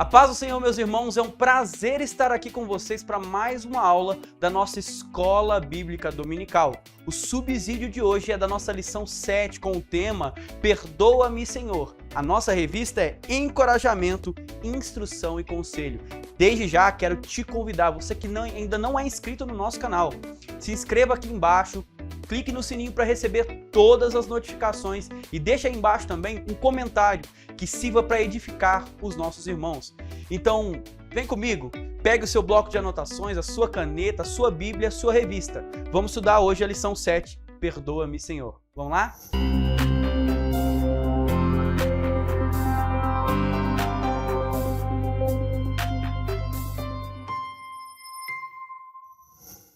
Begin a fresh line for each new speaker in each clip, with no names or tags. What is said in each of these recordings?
A paz do Senhor, meus irmãos, é um prazer estar aqui com vocês para mais uma aula da nossa Escola Bíblica Dominical. O subsídio de hoje é da nossa lição 7 com o tema Perdoa-me, Senhor. A nossa revista é Encorajamento, Instrução e Conselho. Desde já quero te convidar, você que ainda não é inscrito no nosso canal, se inscreva aqui embaixo, clique no sininho para receber todas as notificações e deixa aí embaixo também um comentário que sirva para edificar os nossos irmãos. Então, vem comigo, pegue o seu bloco de anotações, a sua caneta, a sua Bíblia, a sua revista. Vamos estudar hoje a lição 7, Perdoa-me, Senhor. Vamos lá?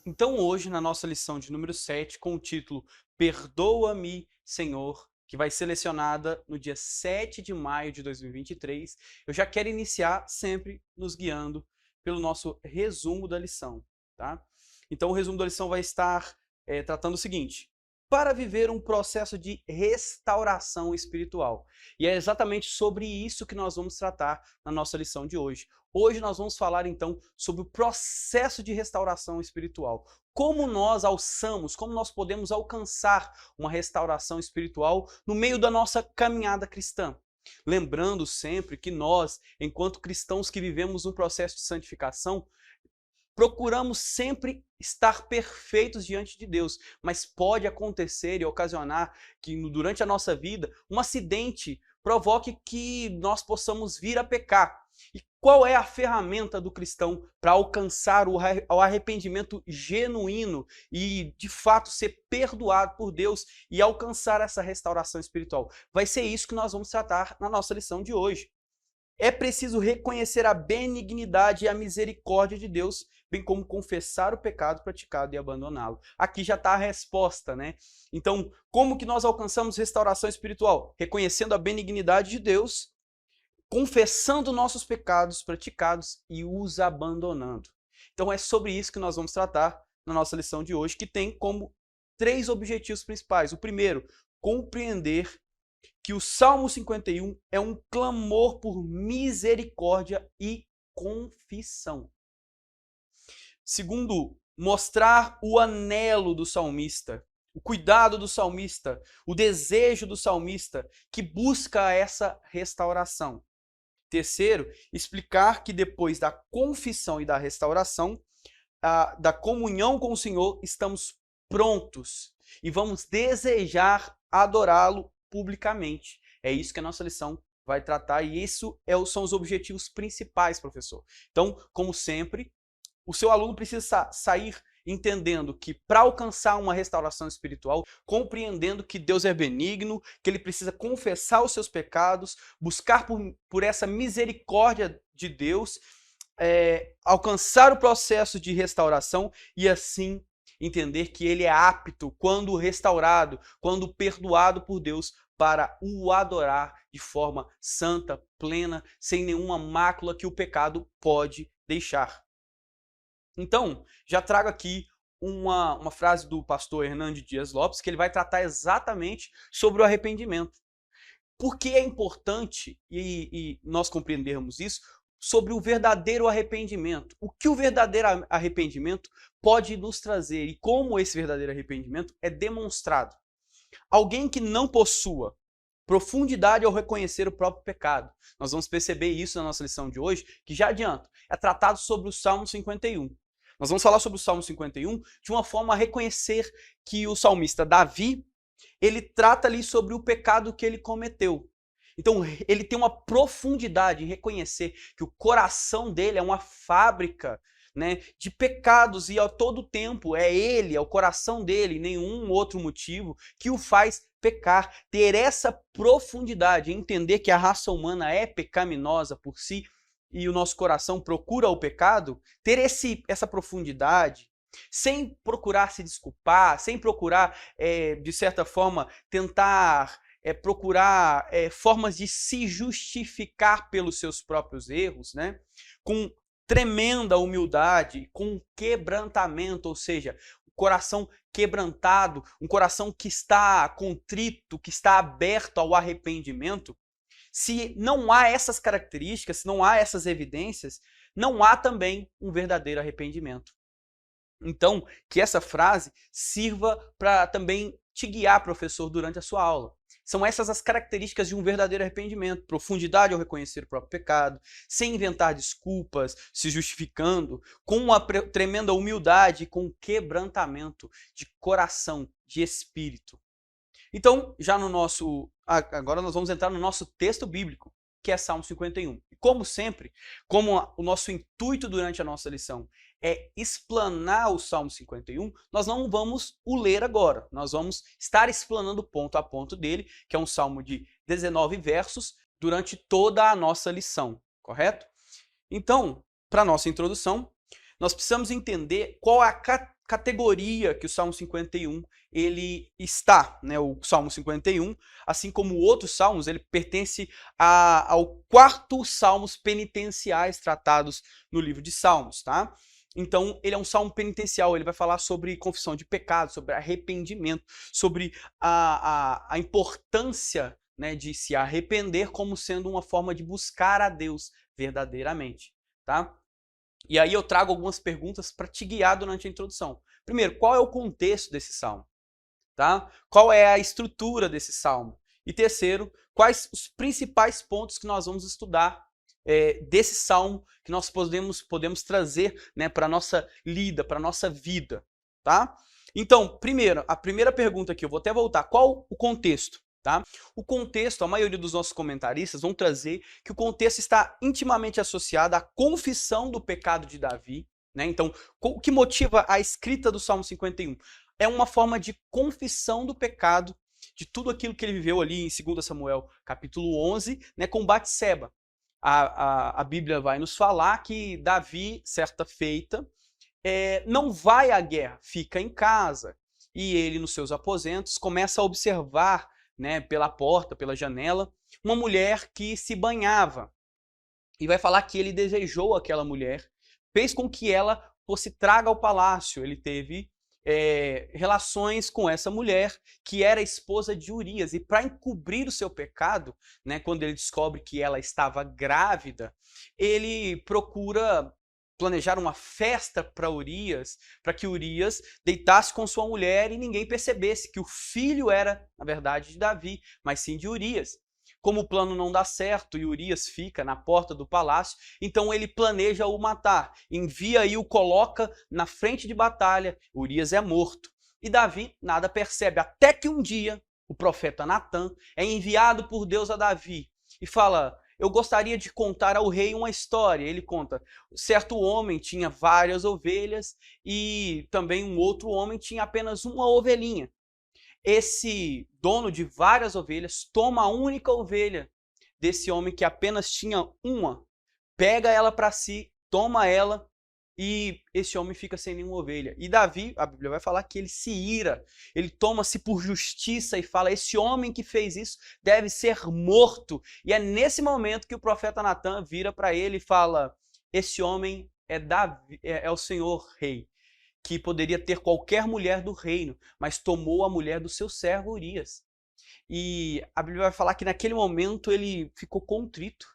Então hoje, na nossa lição de número 7, com o título Perdoa-me, Senhor, que vai ser lecionada no dia 7 de maio de 2023, eu já quero iniciar sempre nos guiando pelo nosso resumo da lição, tá? Então o resumo da lição vai estar tratando o seguinte: para viver um processo de restauração espiritual. E é exatamente sobre isso que nós vamos tratar na nossa lição de hoje. Hoje nós vamos falar então sobre o processo de restauração espiritual. Como nós como nós podemos alcançar uma restauração espiritual no meio da nossa caminhada cristã. Lembrando sempre que nós, enquanto cristãos que vivemos um processo de santificação, procuramos sempre estar perfeitos diante de Deus, mas pode acontecer e ocasionar que durante a nossa vida um acidente provoque que nós possamos vir a pecar. E qual é a ferramenta do cristão para alcançar o arrependimento genuíno e de fato ser perdoado por Deus e alcançar essa restauração espiritual? Vai ser isso que nós vamos tratar na nossa lição de hoje. É preciso reconhecer a benignidade e a misericórdia de Deus, bem como confessar o pecado praticado e abandoná-lo. Aqui já está a resposta, né? Então, como que nós alcançamos restauração espiritual? Reconhecendo a benignidade de Deus, confessando nossos pecados praticados e os abandonando. Então é sobre isso que nós vamos tratar na nossa lição de hoje, que tem como 3 objetivos principais. O primeiro, compreender que o Salmo 51 é um clamor por misericórdia e confissão. Segundo, mostrar o anelo do salmista, o cuidado do salmista, o desejo do salmista que busca essa restauração. Terceiro, explicar que depois da confissão e da restauração, da comunhão com o Senhor, estamos prontos e vamos desejar adorá-lo publicamente. É isso que a nossa lição vai tratar e isso são os objetivos principais, professor. Então, como sempre, o seu aluno precisa sair entendendo que para alcançar uma restauração espiritual, compreendendo que Deus é benigno, que ele precisa confessar os seus pecados, buscar por essa misericórdia de Deus, alcançar o processo de restauração e assim entender que ele é apto, quando restaurado, quando perdoado por Deus, para o adorar de forma santa, plena, sem nenhuma mácula que o pecado pode deixar. Então, já trago aqui uma frase do pastor Hernandes Dias Lopes, que ele vai tratar exatamente sobre o arrependimento. Por que é importante e nós compreendermos isso sobre o verdadeiro arrependimento? O que o verdadeiro arrependimento pode nos trazer e como esse verdadeiro arrependimento é demonstrado? Alguém que não possua profundidade ao reconhecer o próprio pecado. Nós vamos perceber isso na nossa lição de hoje, que já adianto, é tratado sobre o Salmo 51. Nós vamos falar sobre o Salmo 51 de uma forma a reconhecer que o salmista Davi, ele trata ali sobre o pecado que ele cometeu. Então, ele tem uma profundidade em reconhecer que o coração dele é uma fábrica, né, de pecados e a todo tempo é o coração dele, nenhum outro motivo que o faz pecar. Ter essa profundidade, entender que a raça humana é pecaminosa por si e o nosso coração procura o pecado, ter essa profundidade, sem procurar se desculpar, sem procurar, de certa forma, tentar procurar formas de se justificar pelos seus próprios erros, né? Com tremenda humildade, com quebrantamento, ou seja, o coração quebrantado, um coração que está contrito, que está aberto ao arrependimento, Se não há essas características, se não há essas evidências, não há também um verdadeiro arrependimento. Então, que essa frase sirva para também te guiar, professor, durante a sua aula. São essas as características de um verdadeiro arrependimento: profundidade ao reconhecer o próprio pecado, sem inventar desculpas, se justificando, com uma tremenda humildade e com quebrantamento de coração, de espírito. Então, agora nós vamos entrar no nosso texto bíblico, que é Salmo 51. E como sempre, como o nosso intuito durante a nossa lição é explanar o Salmo 51, nós não vamos o ler agora. Nós vamos estar explanando ponto a ponto dele, que é um salmo de 19 versos, durante toda a nossa lição, correto? Então, para a nossa introdução, nós precisamos entender qual é a categoria que o Salmo 51 ele está, né? O Salmo 51, assim como outros salmos, ele pertence ao quarto salmos penitenciais tratados no livro de Salmos, tá? Então, ele é um salmo penitencial, ele vai falar sobre confissão de pecado, sobre arrependimento, sobre a importância, né, de se arrepender como sendo uma forma de buscar a Deus verdadeiramente, tá? E aí eu trago algumas perguntas para te guiar durante a introdução. Primeiro, qual é o contexto desse salmo? Tá? Qual é a estrutura desse salmo? E terceiro, quais os principais pontos que nós vamos estudar desse salmo que nós podemos trazer, né, para a nossa lida, para a nossa vida, tá? Então, primeiro, a primeira pergunta aqui, eu vou até voltar, qual o contexto? Tá? O contexto, a maioria dos nossos comentaristas vão trazer que o contexto está intimamente associado à confissão do pecado de Davi, né? Então, o que motiva a escrita do Salmo 51? É uma forma de confissão do pecado, de tudo aquilo que ele viveu ali em 2 Samuel capítulo 11, né, com Batseba. A Bíblia vai nos falar que Davi, certa feita, não vai à guerra, fica em casa. E ele, nos seus aposentos, começa a observar, né, pela porta, pela janela, uma mulher que se banhava. E vai falar que ele desejou aquela mulher, fez com que ela fosse traga ao palácio. Ele teve relações com essa mulher, que era esposa de Urias. E para encobrir o seu pecado, né, quando ele descobre que ela estava grávida, ele procura planejar uma festa para Urias, para que Urias deitasse com sua mulher e ninguém percebesse que o filho era, na verdade, de Davi, mas sim de Urias. Como o plano não dá certo e Urias fica na porta do palácio, então ele planeja o matar, envia e o coloca na frente de batalha. Urias é morto. E Davi nada percebe, até que um dia o profeta Natã é enviado por Deus a Davi e fala: eu gostaria de contar ao rei uma história. Ele conta: certo homem tinha várias ovelhas e também um outro homem tinha apenas uma ovelhinha. Esse dono de várias ovelhas toma a única ovelha desse homem que apenas tinha uma, pega ela para si, toma ela e esse homem fica sem nenhuma ovelha. E Davi, a Bíblia vai falar que ele se ira, ele toma-se por justiça e fala: esse homem que fez isso deve ser morto. E é nesse momento que o profeta Natã vira para ele e fala: esse homem é Davi, é o Senhor rei, que poderia ter qualquer mulher do reino, mas tomou a mulher do seu servo Urias. E a Bíblia vai falar que naquele momento ele ficou contrito.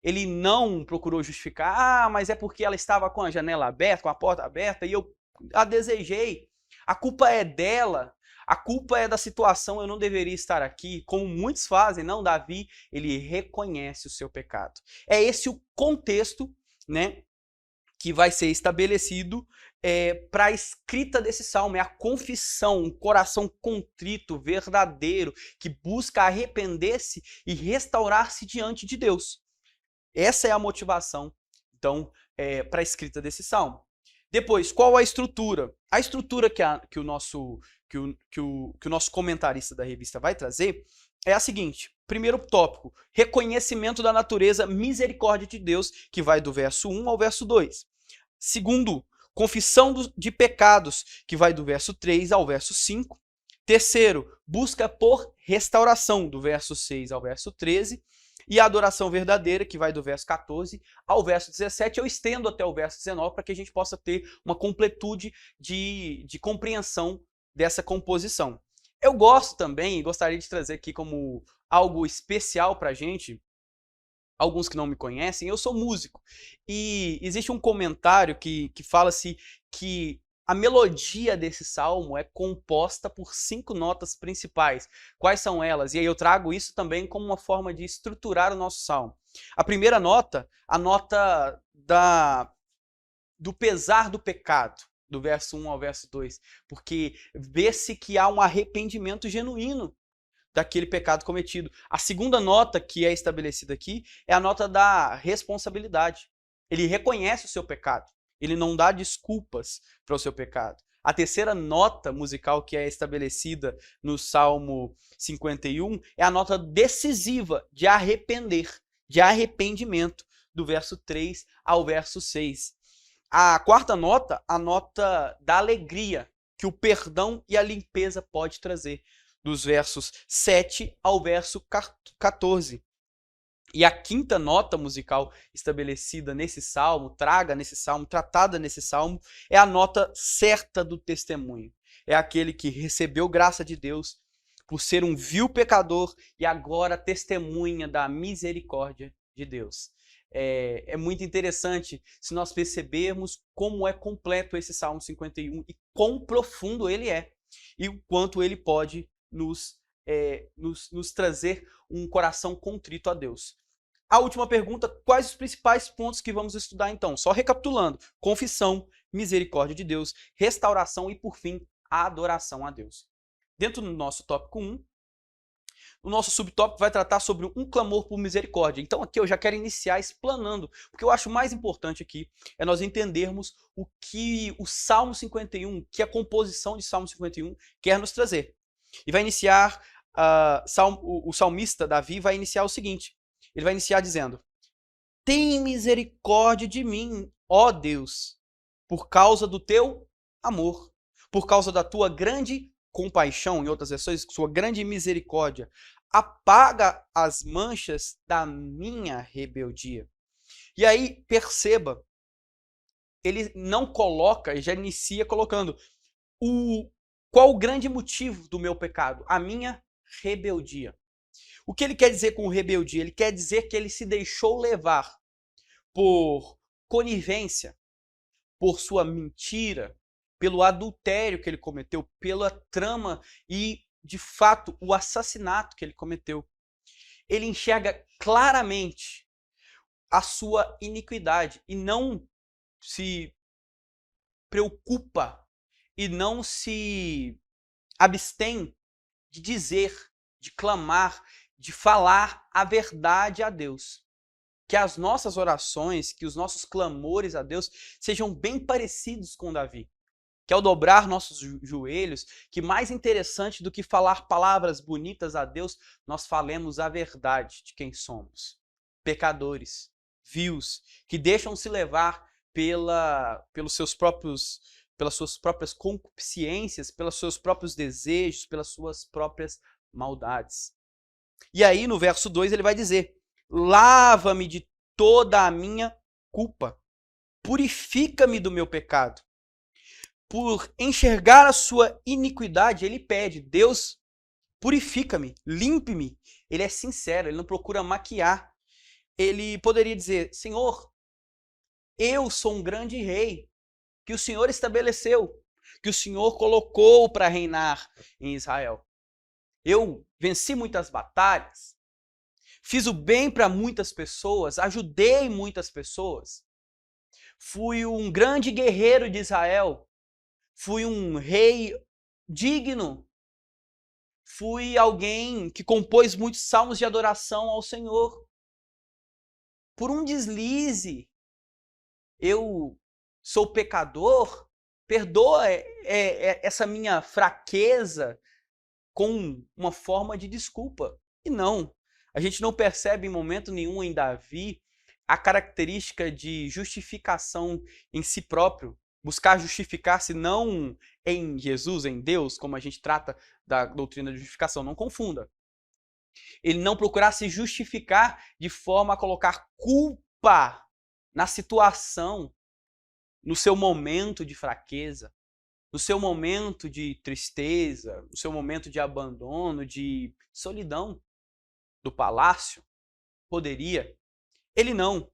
Ele não procurou justificar: mas é porque ela estava com a janela aberta, com a porta aberta, e eu a desejei. A culpa é dela, a culpa é da situação, eu não deveria estar aqui, como muitos fazem. Não, Davi, ele reconhece o seu pecado. É esse o contexto, né, que vai ser estabelecido para a escrita desse salmo. É a confissão, um coração contrito, verdadeiro, que busca arrepender-se e restaurar-se diante de Deus. Essa é a motivação, então, para a escrita desse salmo. Depois, qual a estrutura? A estrutura que o nosso comentarista da revista vai trazer é a seguinte. Primeiro tópico: reconhecimento da natureza misericórdia de Deus, que vai do verso 1 ao verso 2. Segundo, confissão de pecados, que vai do verso 3 ao verso 5. Terceiro, busca por restauração, do verso 6 ao verso 13. E a adoração verdadeira, que vai do verso 14 ao verso 17. Eu estendo até o verso 19 para que a gente possa ter uma completude de compreensão dessa composição. Eu gosto também, gostaria de trazer aqui como algo especial para a gente, alguns que não me conhecem, eu sou músico. E existe um comentário que fala-se que a melodia desse salmo é composta por 5 notas principais. Quais são elas? E aí eu trago isso também como uma forma de estruturar o nosso salmo. A primeira nota, a nota do pesar do pecado, do verso 1 ao verso 2, porque vê-se que há um arrependimento genuíno daquele pecado cometido. A segunda nota que é estabelecida aqui é a nota da responsabilidade. Ele reconhece o seu pecado. Ele não dá desculpas para o seu pecado. A terceira nota musical que é estabelecida no Salmo 51 é a nota decisiva de arrepender, de arrependimento, do verso 3 ao verso 6. A quarta nota, a nota da alegria que o perdão e a limpeza pode trazer, dos versos 7 ao verso 14. E a quinta nota musical estabelecida nesse salmo, tratada nesse salmo, é a nota certa do testemunho. É aquele que recebeu graça de Deus por ser um vil pecador e agora testemunha da misericórdia de Deus. É muito interessante se nós percebermos como é completo esse Salmo 51 e quão profundo ele é e o quanto ele pode nos trazer um coração contrito a Deus. A última pergunta, quais os principais pontos que vamos estudar então? Só recapitulando, confissão, misericórdia de Deus, restauração e, por fim, a adoração a Deus. Dentro do nosso tópico 1, o nosso subtópico vai tratar sobre um clamor por misericórdia. Então aqui eu já quero iniciar explanando, porque eu acho mais importante aqui é nós entendermos o que o Salmo 51, que a composição de Salmo 51 quer nos trazer. E vai iniciar, o salmista Davi vai iniciar o seguinte, ele vai iniciar dizendo: tem misericórdia de mim, ó Deus, por causa do teu amor, por causa da tua grande compaixão, em outras versões, sua grande misericórdia, apaga as manchas da minha rebeldia. E aí, perceba, ele não coloca, ele já inicia colocando qual o grande motivo do meu pecado? A minha rebeldia. O que ele quer dizer com rebeldia? Ele quer dizer que ele se deixou levar por conivência, por sua mentira, pelo adultério que ele cometeu, pela trama e, de fato, o assassinato que ele cometeu. Ele enxerga claramente a sua iniquidade e não se preocupa e não se abstém de dizer, de clamar, de falar a verdade a Deus. Que as nossas orações, que os nossos clamores a Deus sejam bem parecidos com Davi. Que ao dobrar nossos joelhos, que mais interessante do que falar palavras bonitas a Deus, nós falemos a verdade de quem somos. Pecadores, vios, que deixam se levar pelas suas próprias concupiscências, pelos seus próprios desejos, pelas suas próprias maldades. E aí no verso 2 ele vai dizer: lava-me de toda a minha culpa, purifica-me do meu pecado. Por enxergar a sua iniquidade, ele pede: Deus, purifica-me, limpe-me. Ele é sincero, ele não procura maquiar. Ele poderia dizer: Senhor, eu sou um grande rei que o Senhor estabeleceu, que o Senhor colocou para reinar em Israel. Eu venci muitas batalhas, fiz o bem para muitas pessoas, ajudei muitas pessoas, fui um grande guerreiro de Israel, fui um rei digno, fui alguém que compôs muitos salmos de adoração ao Senhor. Por um deslize, eu sou pecador, perdoa essa minha fraqueza com uma forma de desculpa. E não, a gente não percebe em momento nenhum em Davi a característica de justificação em si próprio, buscar justificar-se não em Jesus, em Deus, como a gente trata da doutrina de justificação, não confunda. Ele não procurar se justificar de forma a colocar culpa na situação, no seu momento de fraqueza, no seu momento de tristeza, no seu momento de abandono, de solidão do palácio, poderia Ele não.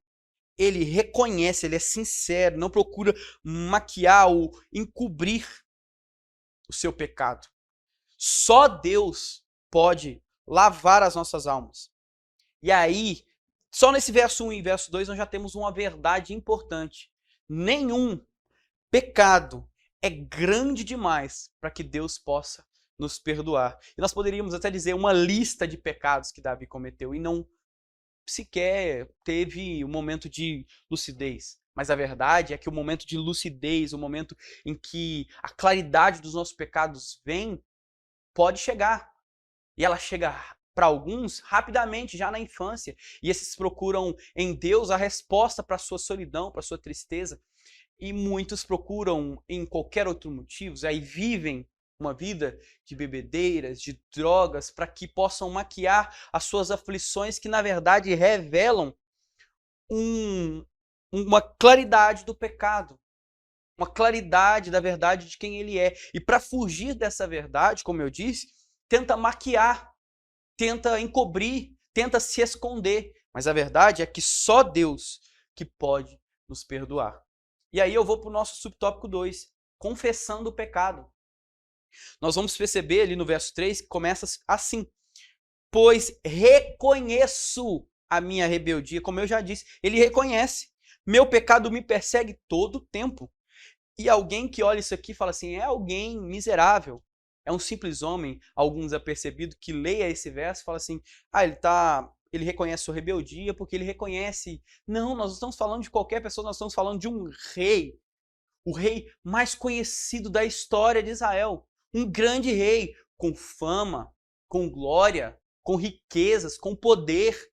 Ele reconhece, ele é sincero, não procura maquiar ou encobrir o seu pecado. Só Deus pode lavar as nossas almas. E aí, só nesse verso 1 e verso 2 nós já temos uma verdade importante. Nenhum pecado é grande demais para que Deus possa nos perdoar. E nós poderíamos até dizer uma lista de pecados que Davi cometeu e não sequer teve um momento de lucidez. Mas a verdade é que o momento de lucidez, o momento em que a claridade dos nossos pecados vem, pode chegar. E ela chega para alguns rapidamente, já na infância. E esses procuram em Deus a resposta para a sua solidão, para a sua tristeza. E muitos procuram em qualquer outro motivo, aí vivem uma vida de bebedeiras, de drogas, para que possam maquiar as suas aflições que, na verdade, revelam uma claridade do pecado, uma claridade da verdade de quem ele é. E para fugir dessa verdade, como eu disse, tenta maquiar, tenta encobrir, tenta se esconder. Mas a verdade é que só Deus que pode nos perdoar. E aí eu vou para o nosso subtópico 2, confessando o pecado. Nós vamos perceber ali no verso 3 que começa assim: pois reconheço a minha rebeldia. Como eu já disse, ele reconhece. Meu pecado me persegue todo o tempo. E alguém que olha isso aqui fala assim, é alguém miserável. É um simples homem, alguns apercebido, que leia esse verso e fala assim, ele reconhece sua rebeldia porque ele reconhece. Não, nós não estamos falando de qualquer pessoa, nós estamos falando de um rei. O rei mais conhecido da história de Israel. Um grande rei com fama, com glória, com riquezas, com poder.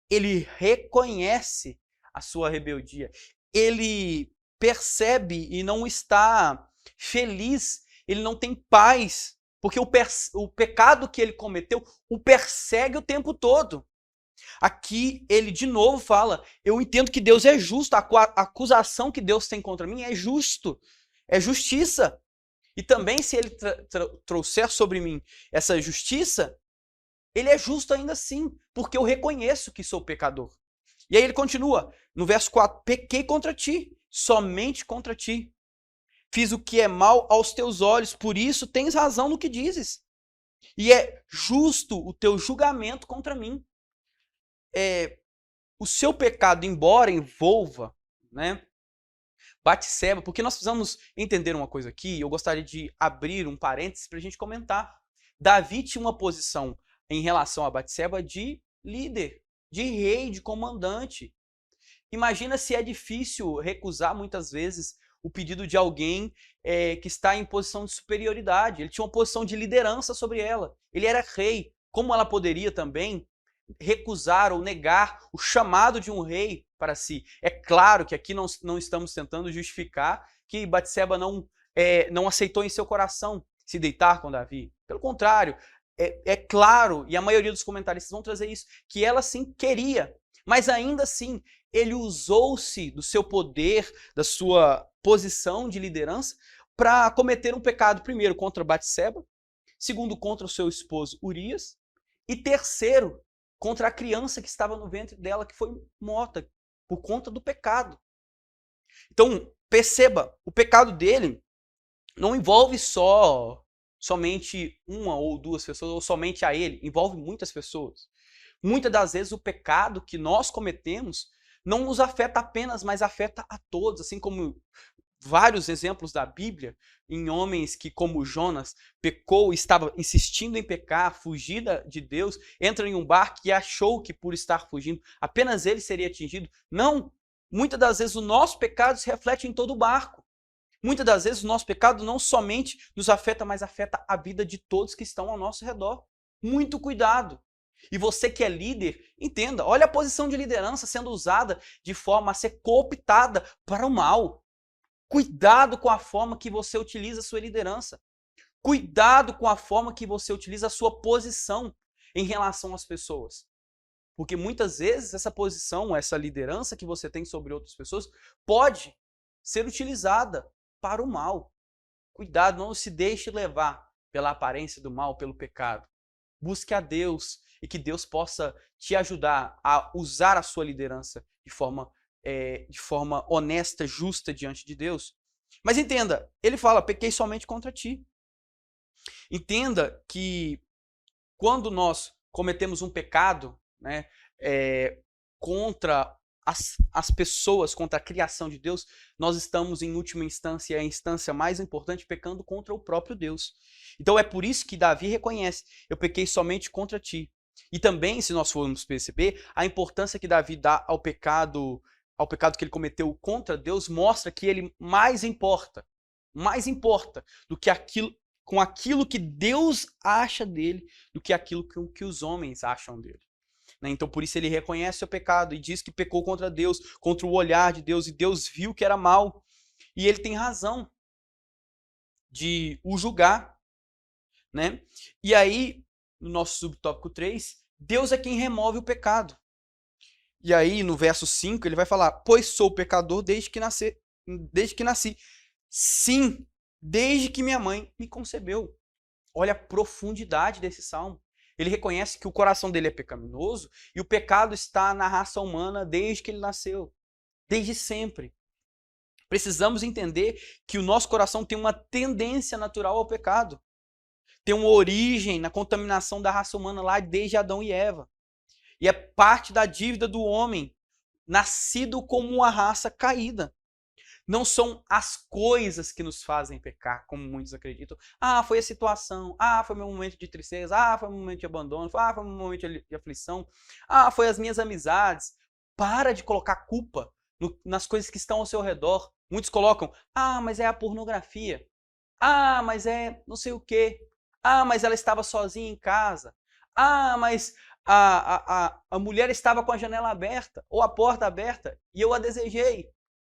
Ele reconhece a sua rebeldia. Ele percebe e não está feliz. Ele não tem paz. Porque o pecado que ele cometeu o persegue o tempo todo. Aqui ele de novo fala, eu entendo que Deus é justo, a acusação que Deus tem contra mim é justo, é justiça. E também se ele trouxer sobre mim essa justiça, ele é justo ainda assim, porque eu reconheço que sou pecador. E aí ele continua, no verso 4, pequei contra ti, somente contra ti. Fiz o que é mal aos teus olhos, por isso tens razão no que dizes. E é justo o teu julgamento contra mim. O seu pecado, embora envolva, né, Batseba, porque nós precisamos entender uma coisa aqui, eu gostaria de abrir um parênteses para a gente comentar. Davi tinha uma posição em relação a Batseba de líder, de rei, de comandante. Imagina se é difícil recusar muitas vezes o pedido de alguém que está em posição de superioridade. Ele tinha uma posição de liderança sobre ela. Ele era rei. Como ela poderia também recusar ou negar o chamado de um rei para si? É claro que aqui não estamos tentando justificar que Batseba não aceitou em seu coração se deitar com Davi. Pelo contrário, é claro, e a maioria dos comentaristas vão trazer isso, que ela sim queria, mas ainda assim ele usou-se do seu poder, da sua posição de liderança para cometer um pecado, primeiro contra Batseba, segundo contra o seu esposo Urias, e terceiro contra a criança que estava no ventre dela, que foi morta por conta do pecado. Então, perceba, o pecado dele não envolve somente uma ou duas pessoas, ou somente a ele, envolve muitas pessoas. Muitas das vezes o pecado que nós cometemos não nos afeta apenas, mas afeta a todos, assim como vários exemplos da Bíblia em homens que, como Jonas, pecou e estava insistindo em pecar, fugir de Deus, entra em um barco e achou que por estar fugindo apenas ele seria atingido. Não! Muitas das vezes o nosso pecado se reflete em todo o barco. Muitas das vezes o nosso pecado não somente nos afeta, mas afeta a vida de todos que estão ao nosso redor. Muito cuidado! E você que é líder, entenda, olha a posição de liderança sendo usada de forma a ser cooptada para o mal. Cuidado com a forma que você utiliza a sua liderança. Cuidado com a forma que você utiliza a sua posição em relação às pessoas. Porque muitas vezes essa posição, essa liderança que você tem sobre outras pessoas, pode ser utilizada para o mal. Cuidado, não se deixe levar pela aparência do mal, pelo pecado. Busque a Deus e que Deus possa te ajudar a usar a sua liderança de forma honesta, justa diante de Deus. Mas entenda, ele fala, pequei somente contra ti. Entenda que quando nós cometemos um pecado, né, contra as pessoas, contra a criação de Deus, nós estamos, em última instância, a instância mais importante, pecando contra o próprio Deus. Então é por isso que Davi reconhece, eu pequei somente contra ti. E também, se nós formos perceber, a importância que Davi dá ao pecado que ele cometeu contra Deus, mostra que ele mais importa do que aquilo que Deus acha dele, do que aquilo que os homens acham dele. Então, por isso ele reconhece o pecado e diz que pecou contra Deus, contra o olhar de Deus, e Deus viu que era mal. E ele tem razão de o julgar. Né? E aí, no nosso subtópico 3, Deus é quem remove o pecado. E aí, no verso 5, ele vai falar, pois sou pecador desde que nasci. Sim, desde que minha mãe me concebeu. Olha a profundidade desse salmo. Ele reconhece que o coração dele é pecaminoso e o pecado está na raça humana desde que ele nasceu, desde sempre. Precisamos entender que o nosso coração tem uma tendência natural ao pecado. Tem uma origem na contaminação da raça humana lá desde Adão e Eva. E é parte da dívida do homem, nascido como uma raça caída. Não são as coisas que nos fazem pecar, como muitos acreditam. Foi a situação. Foi meu momento de tristeza. Foi meu momento de abandono. Foi meu momento de aflição. Foi as minhas amizades. Para de colocar culpa nas coisas que estão ao seu redor. Muitos colocam, mas é a pornografia. Mas é não sei o quê. Mas ela estava sozinha em casa. Mas a mulher estava com a janela aberta ou a porta aberta e eu a desejei.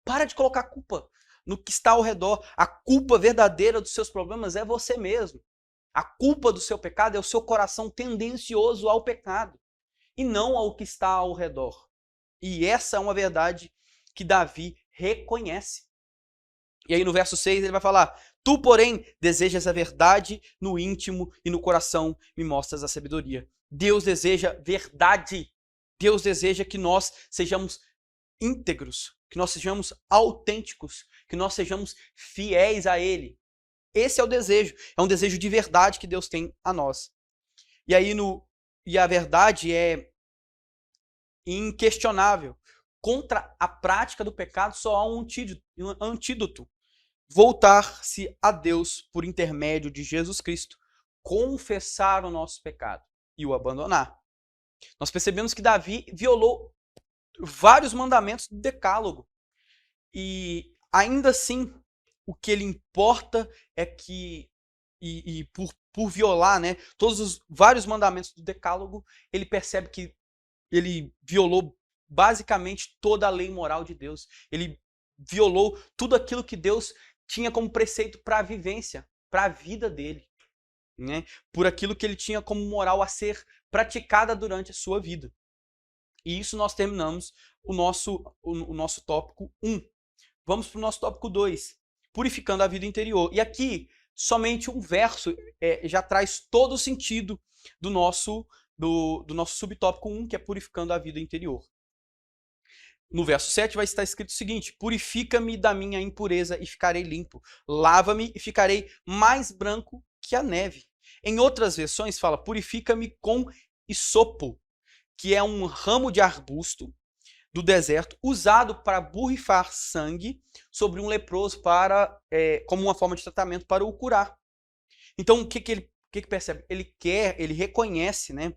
Para de colocar culpa no que está ao redor. A culpa verdadeira dos seus problemas é você mesmo. A culpa do seu pecado é o seu coração tendencioso ao pecado e não ao que está ao redor. E essa é uma verdade que Davi reconhece. E aí no verso 6 ele vai falar, tu, porém, desejas a verdade no íntimo e no coração me mostras a sabedoria. Deus deseja verdade. Deus deseja que nós sejamos íntegros, que nós sejamos autênticos, que nós sejamos fiéis a Ele. Esse é o desejo. É um desejo de verdade que Deus tem a nós. E aí a verdade é inquestionável. Contra a prática do pecado só há um antídoto. Voltar-se a Deus por intermédio de Jesus Cristo. Confessar o nosso pecado e o abandonar. Nós percebemos que Davi violou vários mandamentos do decálogo. E ainda assim, o que ele importa é que, por violar, né, todos os vários mandamentos do decálogo, ele percebe que ele violou basicamente toda a lei moral de Deus. Ele violou tudo aquilo que Deus tinha como preceito para a vivência, para a vida dele. Né? Por aquilo que ele tinha como moral a ser praticada durante a sua vida. E isso nós terminamos o nosso tópico 1. Vamos para o nosso tópico 2, purificando a vida interior. E aqui, somente um verso já traz todo o sentido do nosso subtópico 1, que é purificando a vida interior. No verso 7 vai estar escrito o seguinte, purifica-me da minha impureza e ficarei limpo. Lava-me e ficarei mais branco que a neve. Em outras versões fala, purifica-me com hisopo, que é um ramo de arbusto do deserto usado para borrifar sangue sobre um leproso como uma forma de tratamento para o curar. Então, o que ele percebe? Ele reconhece, né?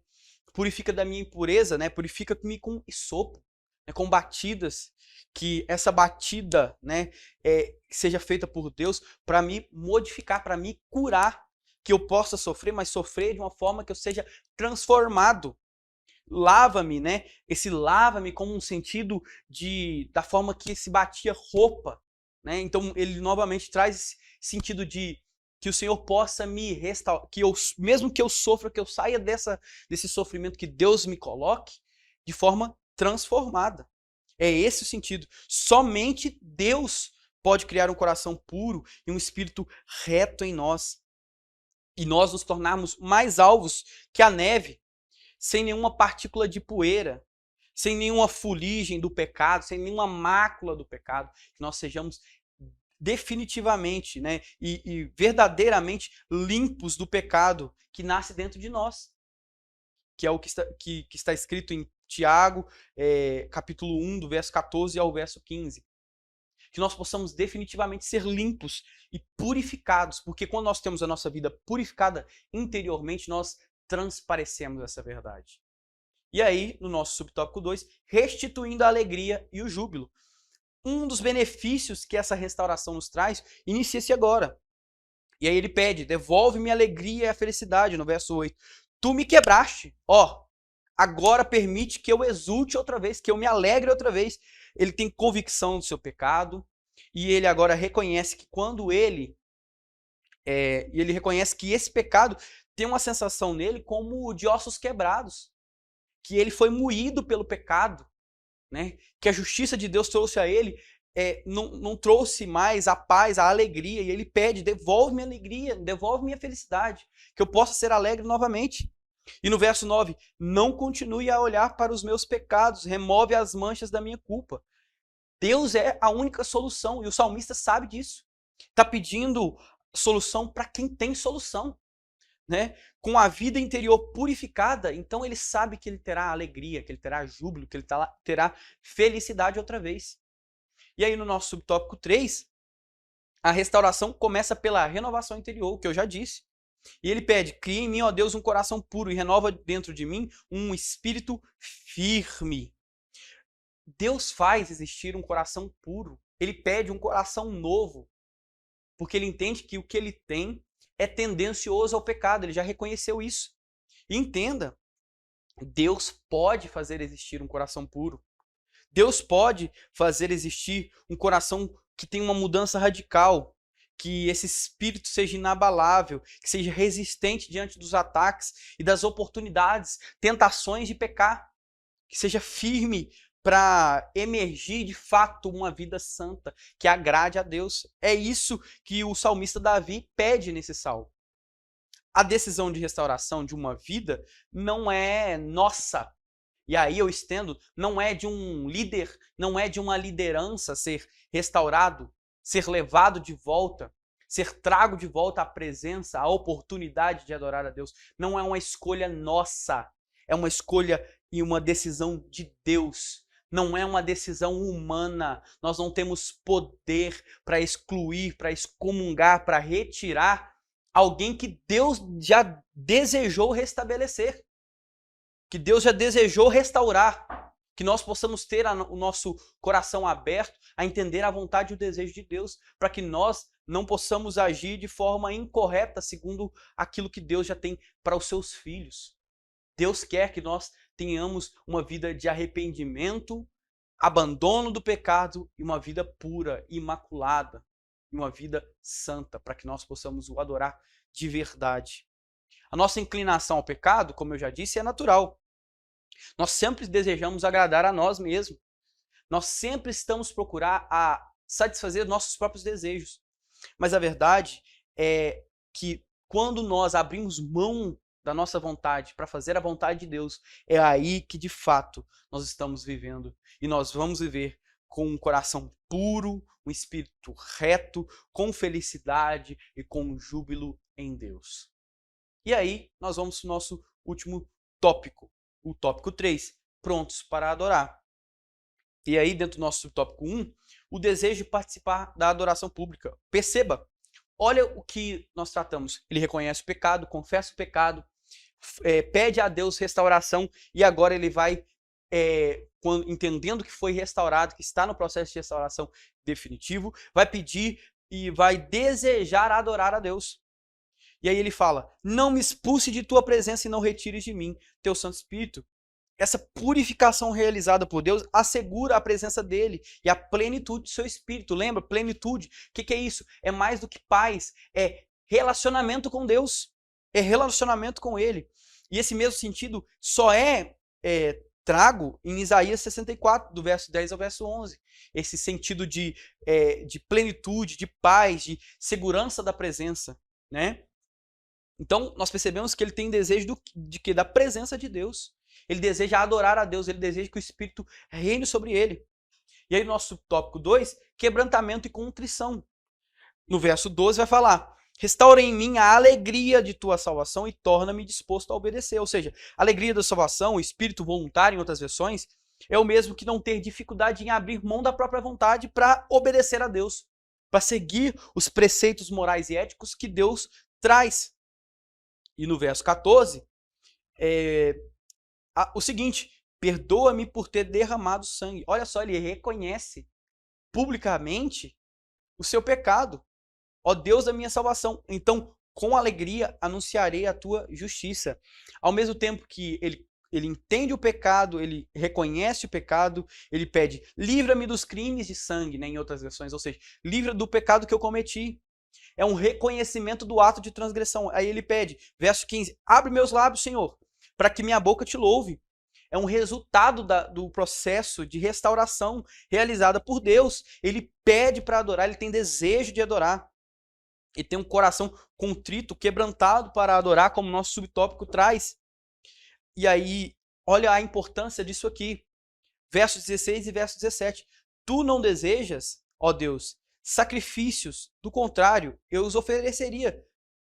Purifica da minha impureza, né? Purifica-me com hisopo, né? Com batidas, que essa batida, né, seja feita por Deus para me modificar, para me curar, que eu possa sofrer, mas sofrer de uma forma que eu seja transformado. Lava-me, né? Esse lava-me como um sentido da forma que se batia roupa, né? Então ele novamente traz esse sentido de que o Senhor possa me restaurar, que mesmo que eu sofra, que eu saia desse sofrimento que Deus me coloque de forma transformada. É esse o sentido. Somente Deus pode criar um coração puro e um espírito reto em nós. E nós nos tornarmos mais alvos que a neve, sem nenhuma partícula de poeira, sem nenhuma fuligem do pecado, sem nenhuma mácula do pecado, que nós sejamos definitivamente, né, e verdadeiramente limpos do pecado que nasce dentro de nós, que é o que está escrito em Tiago, capítulo 1, do verso 14 ao verso 15. Que nós possamos definitivamente ser limpos e purificados, porque quando nós temos a nossa vida purificada interiormente, nós transparecemos essa verdade. E aí, no nosso subtópico 2, restituindo a alegria e o júbilo. Um dos benefícios que essa restauração nos traz inicia-se agora. E aí ele pede, devolve-me a alegria e a felicidade, no verso 8. Tu me quebraste, agora permite que eu exulte outra vez, que eu me alegre outra vez. Ele tem convicção do seu pecado e ele agora reconhece que quando ele reconhece que esse pecado tem uma sensação nele como de ossos quebrados, que ele foi moído pelo pecado, né? Que a justiça de Deus trouxe a ele, não trouxe mais a paz, a alegria, e ele pede, devolve-me a alegria, devolve-me a felicidade, que eu possa ser alegre novamente. E no verso 9, não continue a olhar para os meus pecados, remove as manchas da minha culpa. Deus é a única solução, e o salmista sabe disso. Está pedindo solução para quem tem solução, né? Com a vida interior purificada, então ele sabe que ele terá alegria, que ele terá júbilo, que ele terá felicidade outra vez. E aí no nosso subtópico 3, a restauração começa pela renovação interior, que eu já disse. E ele pede, cria em mim, ó Deus, um coração puro e renova dentro de mim um espírito firme. Deus faz existir um coração puro. Ele pede um coração novo, porque ele entende que o que ele tem é tendencioso ao pecado, ele já reconheceu isso. E entenda, Deus pode fazer existir um coração puro. Deus pode fazer existir um coração que tem uma mudança radical, que esse espírito seja inabalável, que seja resistente diante dos ataques e das oportunidades, tentações de pecar, que seja firme para emergir de fato uma vida santa, que agrade a Deus. É isso que o salmista Davi pede nesse salmo. A decisão de restauração de uma vida não é nossa. E aí eu estendo, não é de um líder, não é de uma liderança ser restaurado, ser levado de volta, ser trago de volta à presença, à oportunidade de adorar a Deus. Não é uma escolha nossa, é uma escolha e uma decisão de Deus. Não é uma decisão humana. Nós não temos poder para excluir, para excomungar, para retirar alguém que Deus já desejou restabelecer, que Deus já desejou restaurar, que nós possamos ter o nosso coração aberto a entender a vontade e o desejo de Deus, para que nós não possamos agir de forma incorreta segundo aquilo que Deus já tem para os seus filhos. Deus quer que nós tenhamos uma vida de arrependimento, abandono do pecado e uma vida pura, imaculada, e uma vida santa, para que nós possamos o adorar de verdade. A nossa inclinação ao pecado, como eu já disse, é natural. Nós sempre desejamos agradar a nós mesmos. Nós sempre estamos procurando satisfazer nossos próprios desejos. Mas a verdade é que quando nós abrimos mão da nossa vontade para fazer a vontade de Deus, é aí que de fato nós estamos vivendo. E nós vamos viver com um coração puro, um espírito reto, com felicidade e com júbilo em Deus. E aí nós vamos para o nosso último tópico, o tópico 3, prontos para adorar. E aí dentro do nosso tópico 1, o desejo de participar da adoração pública. Perceba, olha o que nós tratamos. Ele reconhece o pecado, confessa o pecado, pede a Deus restauração e agora ele vai, entendendo que foi restaurado, que está no processo de restauração definitivo, vai pedir e vai desejar adorar a Deus. E aí ele fala, não me expulse de tua presença e não retires de mim teu Santo Espírito. Essa purificação realizada por Deus assegura a presença dele e a plenitude do seu Espírito. Lembra? Plenitude. O que é isso? É mais do que paz. É relacionamento com Deus. É relacionamento com ele. E esse mesmo sentido só é trago em Isaías 64, do verso 10 ao verso 11. Esse sentido de plenitude, de paz, de segurança da presença, né? Então, nós percebemos que ele tem desejo de quê? Da presença de Deus. Ele deseja adorar a Deus, ele deseja que o Espírito reine sobre ele. E aí, nosso tópico 2, quebrantamento e contrição. No verso 12 vai falar: restaura em mim a alegria de tua salvação e torna-me disposto a obedecer. Ou seja, a alegria da salvação, o espírito voluntário, em outras versões, é o mesmo que não ter dificuldade em abrir mão da própria vontade para obedecer a Deus, para seguir os preceitos morais e éticos que Deus traz. E no verso 14, o seguinte: perdoa-me por ter derramado sangue. Olha só, ele reconhece publicamente o seu pecado. Ó Deus da minha salvação, então com alegria anunciarei a tua justiça. Ao mesmo tempo que ele entende o pecado, ele reconhece o pecado, ele pede: livra-me dos crimes de sangue, né, em outras versões, ou seja, livra do pecado que eu cometi. É um reconhecimento do ato de transgressão. Aí ele pede, verso 15, abre meus lábios, Senhor, para que minha boca te louve. É um resultado do processo de restauração realizada por Deus. Ele pede para adorar, ele tem desejo de adorar. Ele tem um coração contrito, quebrantado para adorar, como nosso subtópico traz. E aí, olha a importância disso aqui. Versos 16 e verso 17. Tu não desejas, ó Deus, sacrifícios, do contrário, eu os ofereceria.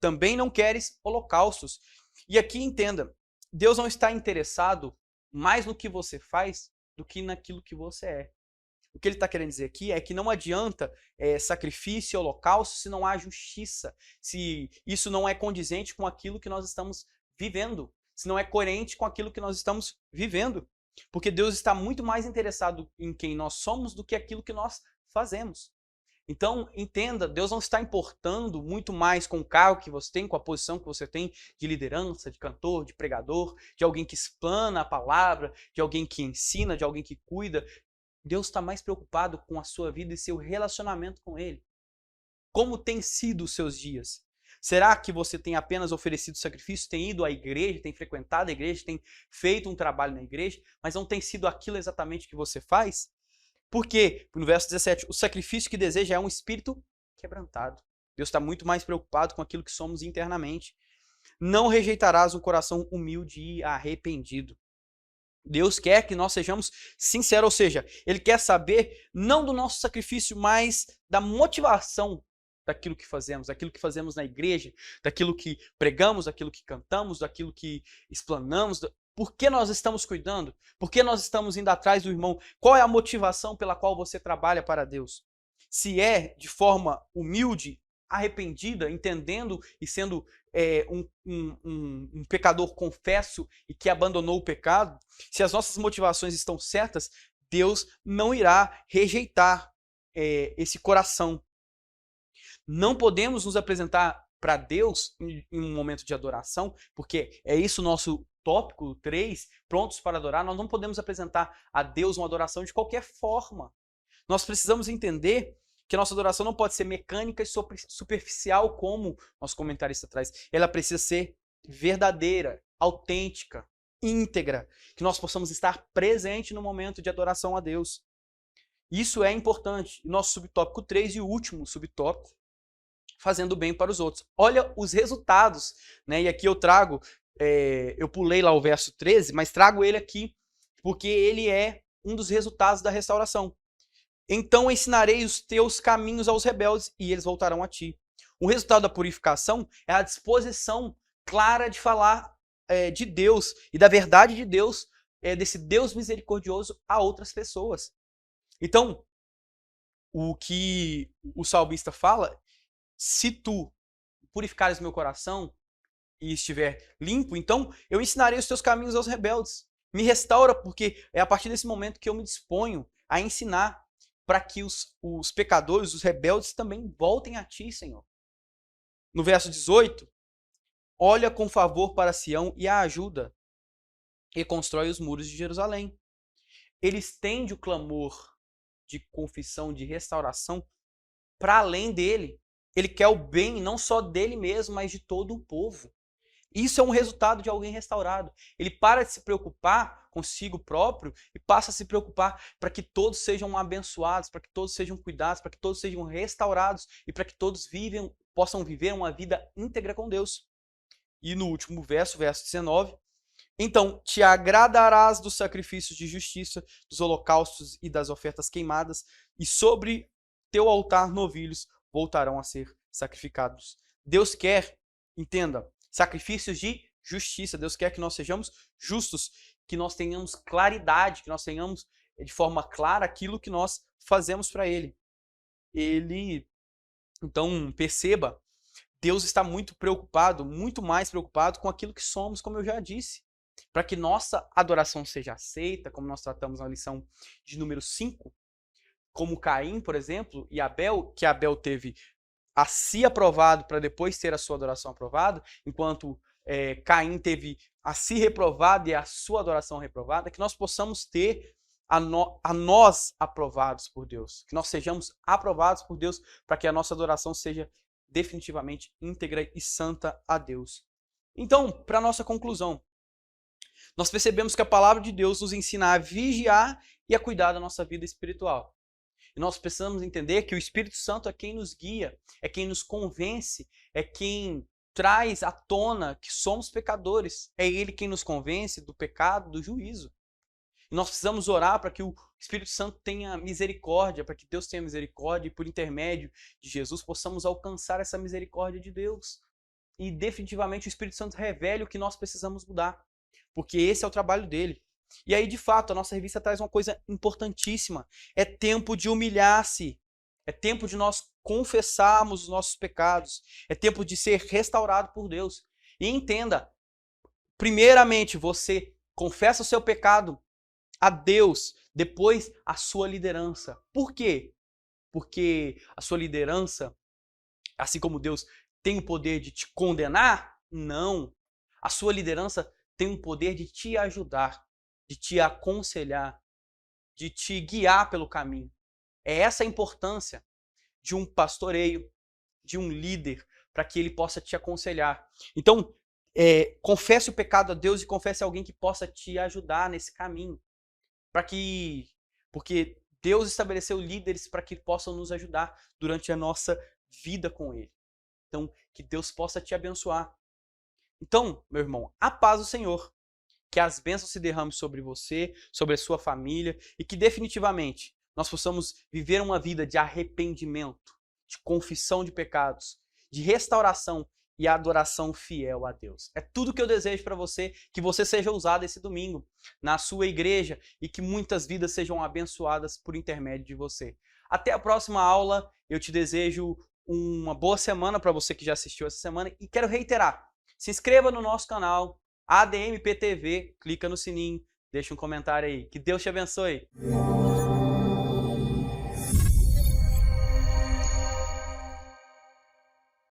Também não queres holocaustos. E aqui entenda, Deus não está interessado mais no que você faz do que naquilo que você é. O que ele está querendo dizer aqui é que não adianta sacrifício e holocausto se não há justiça, se isso não é condizente com aquilo que nós estamos vivendo, se não é coerente com aquilo que nós estamos vivendo. Porque Deus está muito mais interessado em quem nós somos do que aquilo que nós fazemos. Então, entenda, Deus não está importando muito mais com o cargo que você tem, com a posição que você tem de liderança, de cantor, de pregador, de alguém que explana a palavra, de alguém que ensina, de alguém que cuida. Deus está mais preocupado com a sua vida e seu relacionamento com Ele. Como tem sido os seus dias? Será que você tem apenas oferecido sacrifício, tem ido à igreja, tem frequentado a igreja, tem feito um trabalho na igreja, mas não tem sido aquilo exatamente que você faz? Porque, no verso 17, o sacrifício que deseja é um espírito quebrantado. Deus está muito mais preocupado com aquilo que somos internamente. Não rejeitarás um coração humilde e arrependido. Deus quer que nós sejamos sinceros, ou seja, Ele quer saber não do nosso sacrifício, mas da motivação daquilo que fazemos na igreja, daquilo que pregamos, daquilo que cantamos, daquilo que explanamos. Por que nós estamos cuidando? Por que nós estamos indo atrás do irmão? Qual é a motivação pela qual você trabalha para Deus? Se é de forma humilde, arrependida, entendendo e sendo um pecador confesso e que abandonou o pecado, se as nossas motivações estão certas, Deus não irá rejeitar esse coração. Não podemos nos apresentar para Deus em um momento de adoração, porque é isso o nosso tópico 3, prontos para adorar. Nós não podemos apresentar a Deus uma adoração de qualquer forma. Nós precisamos entender que a nossa adoração não pode ser mecânica e superficial, como nosso comentarista traz. Ela precisa ser verdadeira, autêntica, íntegra, que nós possamos estar presente no momento de adoração a Deus. Isso é importante. Nosso subtópico 3 e o último subtópico, fazendo bem para os outros. Olha os resultados, né? E aqui eu trago, eu pulei lá o verso 13, mas trago ele aqui, porque ele é um dos resultados da restauração. Então ensinarei os teus caminhos aos rebeldes e eles voltarão a ti. O resultado da purificação é a disposição clara de falar de Deus e da verdade de Deus, desse Deus misericordioso a outras pessoas. Então, o que o salmista fala, se tu purificares meu coração e estiver limpo, então eu ensinarei os teus caminhos aos rebeldes. Me restaura, porque é a partir desse momento que eu me disponho a ensinar para que os pecadores, os rebeldes também voltem a ti, Senhor. No verso 18, olha com favor para Sião e a ajuda, e constrói os muros de Jerusalém. Ele estende o clamor de confissão, de restauração, para além dele. Ele quer o bem não só dele mesmo, mas de todo o povo. Isso é um resultado de alguém restaurado. Ele para de se preocupar consigo próprio e passa a se preocupar para que todos sejam abençoados, para que todos sejam cuidados, para que todos sejam restaurados e para que todos possam viver uma vida íntegra com Deus. E no último verso 19, então te agradarás dos sacrifícios de justiça, dos holocaustos e das ofertas queimadas, e sobre teu altar novilhos voltarão a ser sacrificados. Deus quer, entenda, sacrifícios de justiça. Deus quer que nós sejamos justos, que nós tenhamos claridade, que nós tenhamos de forma clara aquilo que nós fazemos para Ele. Então, perceba, Deus está muito preocupado, muito mais preocupado com aquilo que somos, como eu já disse. Para que nossa adoração seja aceita, como nós tratamos na lição de número 5, como Caim, por exemplo, e Abel, que Abel teve a si aprovado para depois ter a sua adoração aprovada, enquanto Caim teve a si reprovado e a sua adoração reprovada, que nós possamos ter a nós aprovados por Deus, que nós sejamos aprovados por Deus para que a nossa adoração seja definitivamente íntegra e santa a Deus. Então, para nossa conclusão, nós percebemos que a palavra de Deus nos ensina a vigiar e a cuidar da nossa vida espiritual. E nós precisamos entender que o Espírito Santo é quem nos guia, é quem nos convence, é quem traz à tona que somos pecadores. É Ele quem nos convence do pecado, do juízo. E nós precisamos orar para que o Espírito Santo tenha misericórdia, para que Deus tenha misericórdia e por intermédio de Jesus possamos alcançar essa misericórdia de Deus. E definitivamente o Espírito Santo revele o que nós precisamos mudar, porque esse é o trabalho dele. E aí, de fato, a nossa revista traz uma coisa importantíssima. É tempo de humilhar-se. É tempo de nós confessarmos os nossos pecados. É tempo de ser restaurado por Deus. E entenda, primeiramente você confessa o seu pecado a Deus, depois a sua liderança. Por quê? Porque a sua liderança, assim como Deus tem o poder de te condenar? Não. A sua liderança tem o poder de te ajudar, de te aconselhar, de te guiar pelo caminho. É essa a importância de um pastoreio, de um líder, para que ele possa te aconselhar. Então, confesse o pecado a Deus e confesse a alguém que possa te ajudar nesse caminho. Porque Deus estabeleceu líderes para que possam nos ajudar durante a nossa vida com Ele. Então, que Deus possa te abençoar. Então, meu irmão, a paz do Senhor. Que as bênçãos se derramem sobre você, sobre a sua família e que definitivamente nós possamos viver uma vida de arrependimento, de confissão de pecados, de restauração e adoração fiel a Deus. É tudo que eu desejo para você, que você seja usado esse domingo na sua igreja e que muitas vidas sejam abençoadas por intermédio de você. Até a próxima aula, eu te desejo uma boa semana para você que já assistiu essa semana e quero reiterar, se inscreva no nosso canal, ADMPTV, clica no sininho, deixa um comentário aí. Que Deus te abençoe.